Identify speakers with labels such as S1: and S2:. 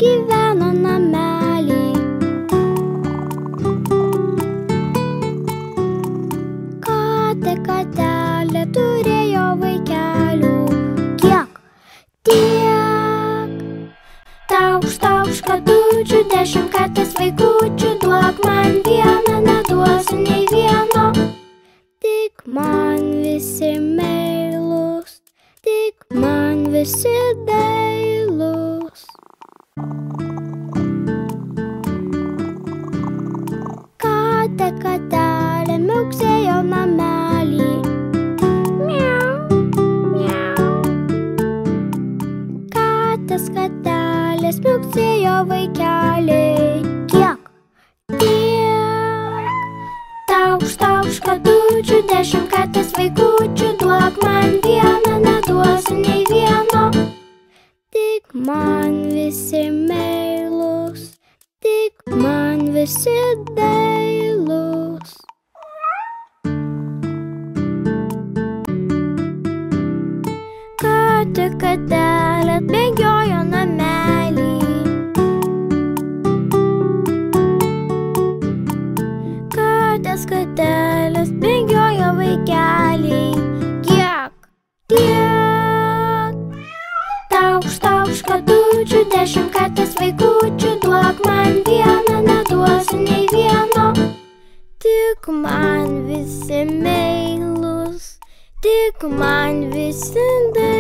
S1: gyveno namelį. Katė katelė turėjo vaikelių. Kiek? Tiek. Taukš, taukš, katučių, 10 katės vaikučių, duok man vieną, neduosiu nei vieno. Tik man visi meilūs, tik man visi dailūs. Katė katelė miauksėjo namelį. Miau, miau. Katės katelės miauksėjo vaikeliai. Kiek? Tiek. Taukš, taukš, katučių, 10 katės vaikučių, duok man vieną, neduosiu nei vieno. Tik man visi meilūs, tik man visi dailūs. Katė katelė bėgiojo namelį. Katės katelės bėgiojo vaikeliai. Kiek? Tiek. Taukš, taukš, katučių, 10 katės vaikučių, duok man vieną, neduosiu nei vieno. Tik man visi meilūs, tik man visi dailūs.